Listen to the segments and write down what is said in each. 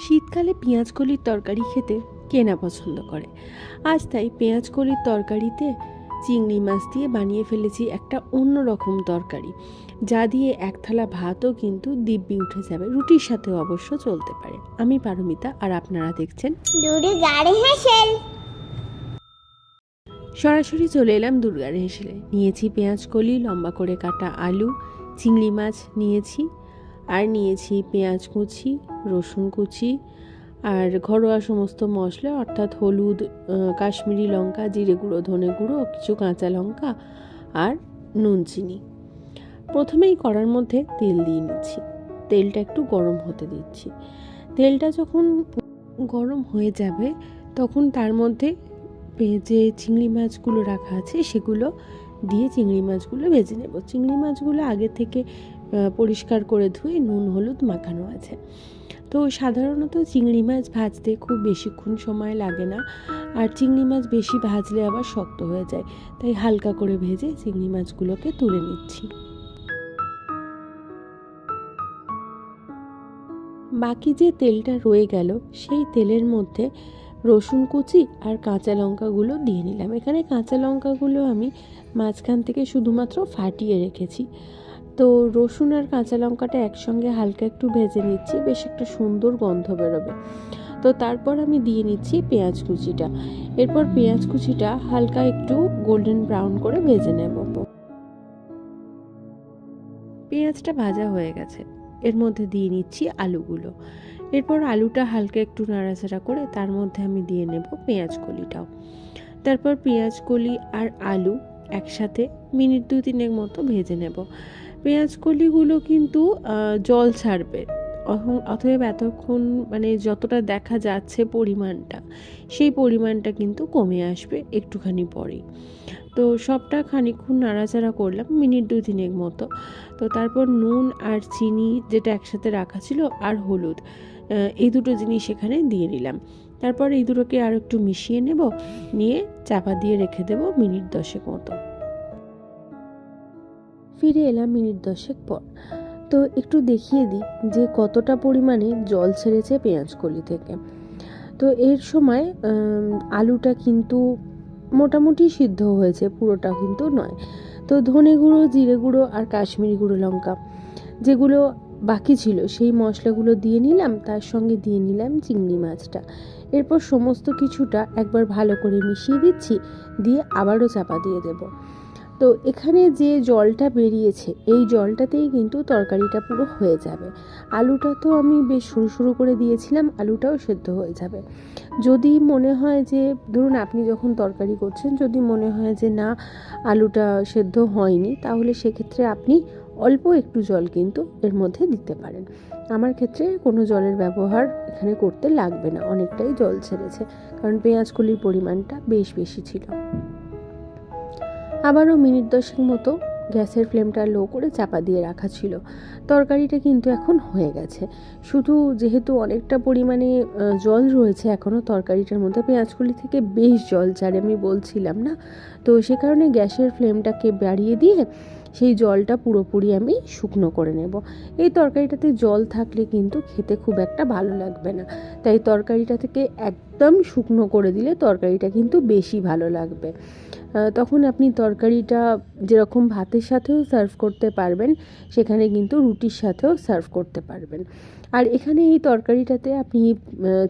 শীতকালে পেঁয়াজ কলির তরকারি খেতে কে না পছন্দ করে। আজ তাই পেঁয়াজ কলির তরকারিতে চিংড়ি মাছ দিয়ে বানিয়ে ফেলেছি একটা অন্যরকম তরকারি, যা দিয়ে এক থালা ভাতও কিন্তু দিব্যি উঠে যাবে, রুটির সাথেও অবশ্য চলতে পারে। আমি পারমিতা, আর আপনারা দেখছেন সরাসরি চলে এলাম দুর্গার হেসেলে। নিয়েছি পেঁয়াজ কলি, লম্বা করে কাটা আলু, চিংড়ি মাছ নিয়েছি, আর নিয়েছি পেঁয়াজ কুচি, রসুন কুচি, আর ঘরোয়া সমস্ত মশলা অর্থাৎ হলুদ, কাশ্মীরি লঙ্কা, জিরে গুঁড়ো, ধনে গুঁড়ো, কিছু কাঁচা লঙ্কা আর নুন চিনি। প্রথমেই কড়ার মধ্যে তেল দিয়ে নিচ্ছি, তেলটা একটু গরম হতে দিচ্ছি। তেলটা যখন গরম হয়ে যাবে তখন তার মধ্যে যে চিংড়ি মাছগুলো রাখা আছে সেগুলো দিয়ে চিংড়ি মাছগুলো ভেজে নেব। চিংড়ি মাছগুলো আগে থেকে পরিষ্কার করে ধুয়ে নুন হলুদ মাখানো আছে। তো সাধারণত চিংড়ি মাছ ভাজতে খুব বেশিক্ষণ সময় লাগে না, আর চিংড়ি মাছ বেশি ভাজলে আবার শক্ত হয়ে যায়, তাই হালকা করে ভেজে চিংড়ি মাছগুলোকে তুলে নিচ্ছি। বাকি যে তেলটা রয়ে গেল সেই তেলের মধ্যে রসুন কুচি আর কাঁচা লঙ্কাগুলো দিয়ে নিলাম। এখানে কাঁচা লঙ্কাগুলো আমি মাঝখান থেকে শুধুমাত্র ফাটিয়ে রেখেছি। তো রসুন আর কাঁচা লঙ্কাটা একসঙ্গে হালকা একটু ভেজে নিচ্ছি, বেশ একটা সুন্দর গন্ধ বেরোবে। তো তারপর আমি দিয়ে নিচ্ছি পেঁয়াজ কুচিটা। এরপর পেঁয়াজ কুচিটা হালকা একটু গোল্ডেন ব্রাউন করে ভেজে নেব। পেঁয়াজটা ভাজা হয়ে গেছে, এর মধ্যে দিয়ে নিচ্ছি আলুগুলো। এরপর আলুটা হালকা একটু নাড়াচাড়া করে তার মধ্যে আমি দিয়ে নেব পেঁয়াজ কলিটাও। তারপর পেঁয়াজ কলি আর আলু একসাথে মিনিট 2-3 মতো ভেজে নেব। পেঁয়াজ কলিগুলো কিন্তু জল ছাড়বে, অতএব এতক্ষণ মানে যতটা দেখা যাচ্ছে পরিমাণটা, সেই পরিমাণটা কিন্তু কমে আসবে একটুখানি পরেই। তো সবটা খানিকক্ষণ নাড়াচাড়া করলাম মিনিট 2-3 মতো। তো তারপর নুন আর চিনি যেটা একসাথে রাখা ছিল আর হলুদ, এই দুটো জিনিস এখানে দিয়ে নিলাম। তারপর এই দুটোকে আর একটু মিশিয়ে নেব, নিয়ে চাপা দিয়ে রেখে দেব মিনিট 10 মতো। ফিরে এলাম মিনিট 10 পর। তো একটু দেখিয়ে দিই যে কতটা পরিমাণে জল ছেড়েছে পেঁয়াজ কলি থেকে। তো এর সময় আলুটা কিন্তু মোটামুটি সিদ্ধ হয়েছে, পুরোটা কিন্তু নয়। তো ধনে গুঁড়ো, জিরে গুঁড়ো আর কাশ্মীরি গুঁড়ো লঙ্কা যেগুলো বাকি ছিল সেই মশলাগুলো দিয়ে নিলাম, তার সঙ্গে দিয়ে নিলাম চিংড়ি মাছটা। এরপর সমস্ত কিছুটা একবার ভালো করে মিশিয়ে দিচ্ছি, দিয়ে আবারও চাপা দিয়ে দেব। তো এখানে যে জলটা বেরিয়েছে এই জলটাতেই কিন্তু তরকারিটা পুরো হয়ে যাবে। আলুটা তো আমি বেশ সরু সরু করে দিয়েছিলাম, আলুটাও সেদ্ধ হয়ে যাবে। যদি মনে হয় যে ধরুন আপনি যখন তরকারি করছেন যদি মনে হয় যে না আলুটা সেদ্ধ হয়নি, তাহলে সেক্ষেত্রে আপনি অল্প একটু জল কিন্তু এর মধ্যে দিতে পারেন। আমার ক্ষেত্রে কোনো জলের ব্যবহার এখানে করতে লাগবে না, অনেকটাই জল ছেড়েছে, কারণ পেঁয়াজ কলির পরিমাণটা বেশ বেশি ছিল। আবারও মিনিট 10 মতো গ্যাসের ফ্লেমটা লো করে চাপা দিয়ে রাখা ছিল। তরকারিটা কিন্তু এখন হয়ে গেছে, শুধু যেহেতু অনেকটা পরিমাণে জল রয়েছে এখনও তরকারিটার মধ্যে, পেঁয়াজকলি থেকে বেশ জল ছাড়ে আমি বলছিলাম না, তো সে কারণে গ্যাসের ফ্লেমটাকে বাড়িয়ে দিয়ে সেই জলটা পুরোপুরি আমি শুকনো করে নেব। এই তরকারিটাতে জল থাকলে কিন্তু খেতে খুব একটা ভালো লাগবে না, তাই তরকারিটা থেকে একদম শুকনো করে দিলে তরকারিটা কিন্তু বেশি ভালো লাগবে। তখন আপনি তরকারিটা যেরকম ভাতের সাথেও সার্ভ করতে পারবেন, সেখানে কিন্তু রুটির সাথেও সার্ভ করতে পারবেন। আর এখানে এই তরকারিটাতে আপনি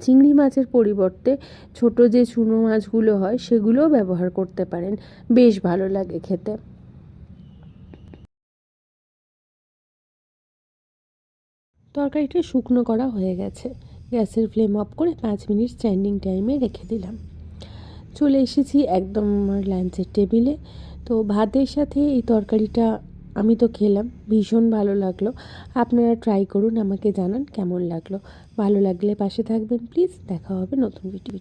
চিংড়ি মাছের পরিবর্তে ছোট যে চুনো মাছগুলো হয় সেগুলোও ব্যবহার করতে পারেন, বেশ ভালো লাগে খেতে। তরকারিটা শুকনো করা হয়ে গেছে, গ্যাসের ফ্লেম অফ করে 5 মিনিট স্ট্যান্ডিং টাইমে রেখে দিলাম। চলে এসেছি একদম আমার লাঞ্চের টেবিলে। তো ভাতের সাথে এই তরকারিটা আমি তো খেলাম, ভীষণ ভালো লাগলো। আপনারা ট্রাই করুন, আমাকে জানান কেমন লাগলো। ভালো লাগলে পাশে থাকবেন প্লিজ। দেখা হবে নতুন ভিডিও।